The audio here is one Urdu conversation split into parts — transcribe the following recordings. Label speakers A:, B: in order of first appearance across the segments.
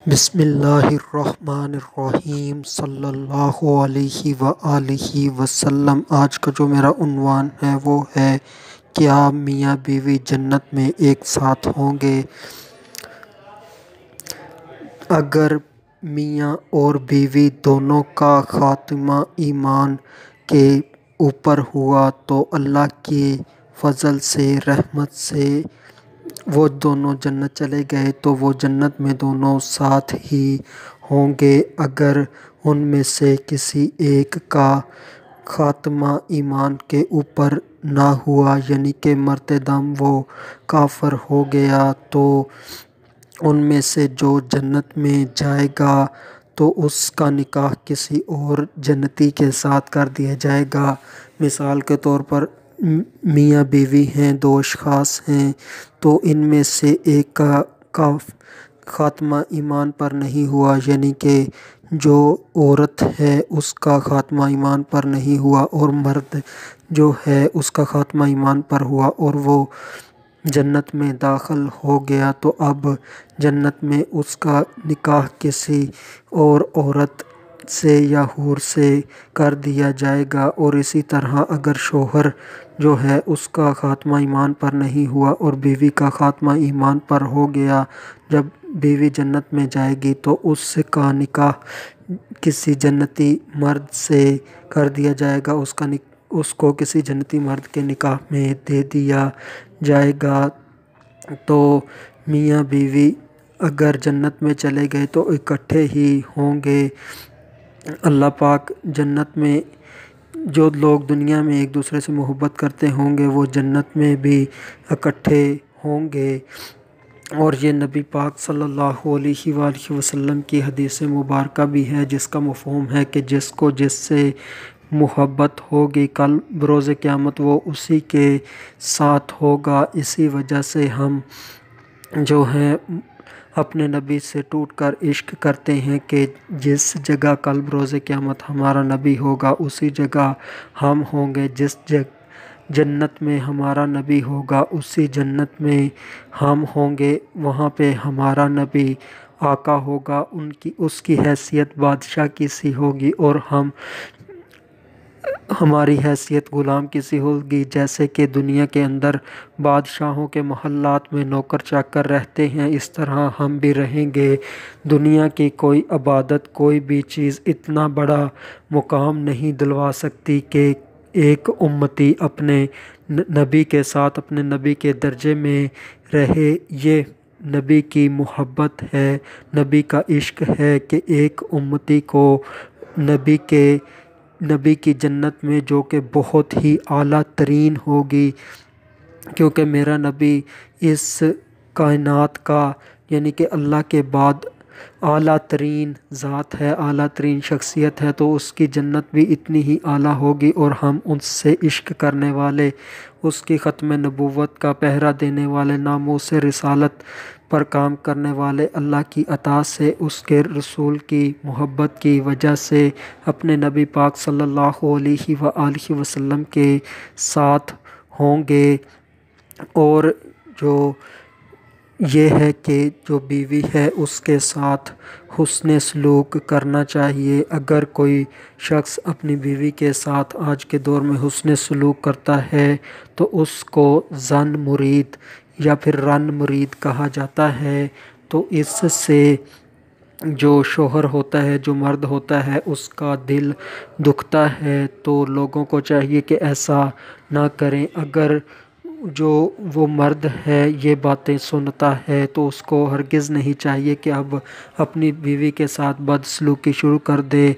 A: بسم اللہ الرحمن الرحیم صلی اللہ علیہ وآلہ وسلم۔ آج کا جو میرا عنوان ہے وہ ہے کیا میاں بیوی جنت میں ایک ساتھ ہوں گے؟ اگر میاں اور بیوی دونوں کا خاتمہ ایمان کے اوپر ہوا تو اللہ کے فضل سے، رحمت سے وہ دونوں جنت چلے گئے تو وہ جنت میں دونوں ساتھ ہی ہوں گے۔ اگر ان میں سے کسی ایک کا خاتمہ ایمان کے اوپر نہ ہوا، یعنی کہ مرتے دم وہ کافر ہو گیا، تو ان میں سے جو جنت میں جائے گا تو اس کا نکاح کسی اور جنتی کے ساتھ کر دیا جائے گا۔ مثال کے طور پر میاں بیوی ہیں، دو اشخاص ہیں، تو ان میں سے ایک کا خاتمہ ایمان پر نہیں ہوا، یعنی کہ جو عورت ہے اس کا خاتمہ ایمان پر نہیں ہوا اور مرد جو ہے اس کا خاتمہ ایمان پر ہوا اور وہ جنت میں داخل ہو گیا، تو اب جنت میں اس کا نکاح کسی اور عورت سے یا حور سے کر دیا جائے گا۔ اور اسی طرح اگر شوہر جو ہے اس کا خاتمہ ایمان پر نہیں ہوا اور بیوی کا خاتمہ ایمان پر ہو گیا، جب بیوی جنت میں جائے گی تو اس کا نکاح کسی جنتی مرد سے کر دیا جائے گا، اس کو کسی جنتی مرد کے نکاح میں دے دیا جائے گا۔ تو میاں بیوی اگر جنت میں چلے گئے تو اکٹھے ہی ہوں گے۔ اللہ پاک جنت میں جو لوگ دنیا میں ایک دوسرے سے محبت کرتے ہوں گے وہ جنت میں بھی اکٹھے ہوں گے۔ اور یہ نبی پاک صلی اللہ علیہ وآلہ وسلم کی حدیث مبارکہ بھی ہے، جس کا مفہوم ہے کہ جس کو جس سے محبت ہوگی کل بروز قیامت وہ اسی کے ساتھ ہوگا۔ اسی وجہ سے ہم جو ہیں اپنے نبی سے ٹوٹ کر عشق کرتے ہیں کہ جس جگہ کل بروز قیامت ہمارا نبی ہوگا اسی جگہ ہم ہوں گے، جس جنت میں ہمارا نبی ہوگا اسی جنت میں ہم ہوں گے، وہاں پہ ہمارا نبی آقا ہوگا، اس کی حیثیت بادشاہ کی سی ہوگی اور ہماری حیثیت غلام کی سی ہوگی۔ جیسے کہ دنیا کے اندر بادشاہوں کے محلات میں نوکر چاکر رہتے ہیں، اس طرح ہم بھی رہیں گے۔ دنیا کی کوئی عبادت، کوئی بھی چیز اتنا بڑا مقام نہیں دلوا سکتی کہ ایک امتی اپنے نبی کے ساتھ اپنے نبی کے درجے میں رہے۔ یہ نبی کی محبت ہے، نبی کا عشق ہے کہ ایک امتی کو نبی کی جنت میں، جو کہ بہت ہی اعلیٰ ترین ہوگی، کیونکہ میرا نبی اس کائنات کا یعنی کہ اللہ کے بعد اعلیٰ ترین ذات ہے، اعلیٰ ترین شخصیت ہے، تو اس کی جنت بھی اتنی ہی اعلیٰ ہوگی۔ اور ہم اس سے عشق کرنے والے، اس کی ختم نبوت کا پہرا دینے والے، ناموس رسالت پر کام کرنے والے، اللہ کی عطا سے، اس کے رسول کی محبت کی وجہ سے اپنے نبی پاک صلی اللہ علیہ وآلہ وسلم کے ساتھ ہوں گے۔ اور جو یہ ہے کہ جو بیوی ہے اس کے ساتھ حسن سلوک کرنا چاہیے۔ اگر کوئی شخص اپنی بیوی کے ساتھ آج کے دور میں حسن سلوک کرتا ہے تو اس کو زن مرید یا پھر رن مرید کہا جاتا ہے۔ تو اس سے جو شوہر ہوتا ہے، جو مرد ہوتا ہے، اس کا دل دکھتا ہے۔ تو لوگوں کو چاہیے کہ ایسا نہ کریں۔ اگر جو وہ مرد ہے یہ باتیں سنتا ہے تو اس کو ہرگز نہیں چاہیے کہ اب اپنی بیوی کے ساتھ بدسلوکی شروع کر دے،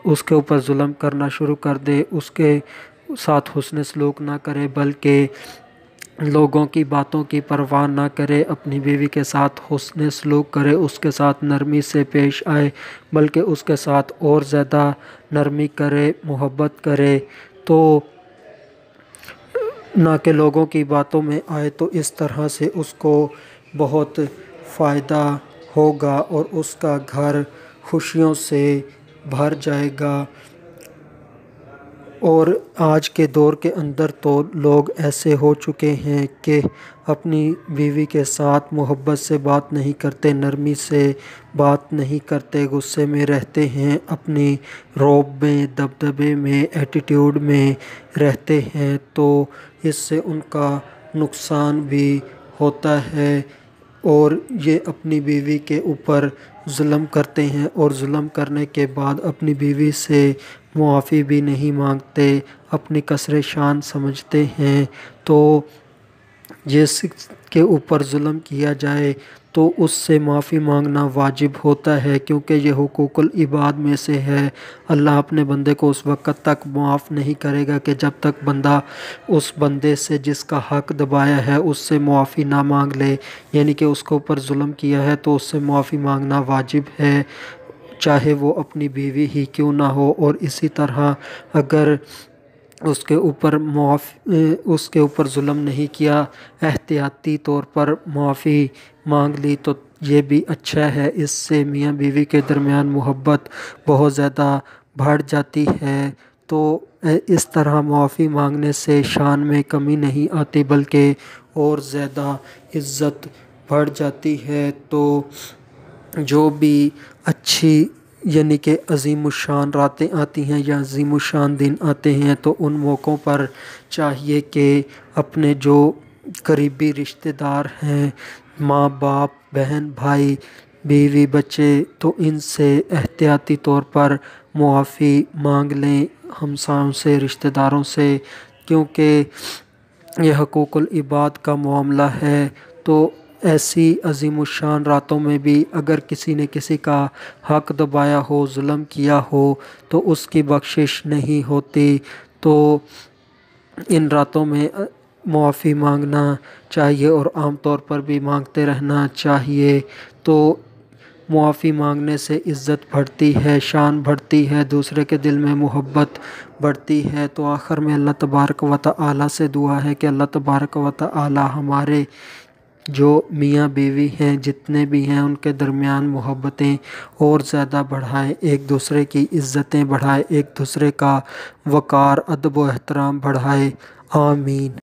A: اس کے اوپر ظلم کرنا شروع کر دے، اس کے ساتھ حسن سلوک نہ کرے، بلکہ لوگوں کی باتوں کی پرواہ نہ کرے، اپنی بیوی کے ساتھ حسن سلوک کرے، اس کے ساتھ نرمی سے پیش آئے، بلکہ اس کے ساتھ اور زیادہ نرمی کرے، محبت کرے، تو نہ کہ لوگوں کی باتوں میں آئے۔ تو اس طرح سے اس کو بہت فائدہ ہوگا اور اس کا گھر خوشیوں سے بھر جائے گا۔ اور آج کے دور کے اندر تو لوگ ایسے ہو چکے ہیں کہ اپنی بیوی کے ساتھ محبت سے بات نہیں کرتے، نرمی سے بات نہیں کرتے، غصے میں رہتے ہیں، اپنی رعب میں، دبدبے میں، ایٹیٹیوڈ میں رہتے ہیں، تو اس سے ان کا نقصان بھی ہوتا ہے اور یہ اپنی بیوی کے اوپر ظلم کرتے ہیں اور ظلم کرنے کے بعد اپنی بیوی سے معافی بھی نہیں مانگتے، اپنی کسر شان سمجھتے ہیں۔ تو جس کے اوپر ظلم کیا جائے تو اس سے معافی مانگنا واجب ہوتا ہے، کیونکہ یہ حقوق العباد میں سے ہے۔ اللہ اپنے بندے کو اس وقت تک معاف نہیں کرے گا کہ جب تک بندہ اس بندے سے جس کا حق دبایا ہے اس سے معافی نہ مانگ لے، یعنی کہ اس کے اوپر ظلم کیا ہے تو اس سے معافی مانگنا واجب ہے، چاہے وہ اپنی بیوی ہی کیوں نہ ہو۔ اور اسی طرح اگر اس کے اوپر ظلم نہیں کیا، احتیاطی طور پر معافی مانگ لی تو یہ بھی اچھا ہے، اس سے میاں بیوی کے درمیان محبت بہت زیادہ بڑھ جاتی ہے۔ تو اس طرح معافی مانگنے سے شان میں کمی نہیں آتی بلکہ اور زیادہ عزت بڑھ جاتی ہے۔ تو جو بھی اچھی یعنی کہ عظیم الشان راتیں آتی ہیں یا عظیم الشان دن آتے ہیں تو ان موقعوں پر چاہیے کہ اپنے جو قریبی رشتہ دار ہیں، ماں باپ، بہن بھائی، بیوی بچے، تو ان سے احتیاطی طور پر معافی مانگ لیں، ہمسایوں سے، رشتہ داروں سے، کیونکہ یہ حقوق العباد کا معاملہ ہے۔ تو ایسی عظیم الشان راتوں میں بھی اگر کسی نے کسی کا حق دبایا ہو، ظلم کیا ہو تو اس کی بخشش نہیں ہوتی۔ تو ان راتوں میں معافی مانگنا چاہیے اور عام طور پر بھی مانگتے رہنا چاہیے۔ تو معافی مانگنے سے عزت بڑھتی ہے، شان بڑھتی ہے، دوسرے کے دل میں محبت بڑھتی ہے۔ تو آخر میں اللہ تبارک و تعالی سے دعا ہے کہ اللہ تبارک و تعالی ہمارے جو میاں بیوی ہیں جتنے بھی ہیں ان کے درمیان محبتیں اور زیادہ بڑھائے، ایک دوسرے کی عزتیں بڑھائے، ایک دوسرے کا وقار، ادب و احترام بڑھائے۔ آمین۔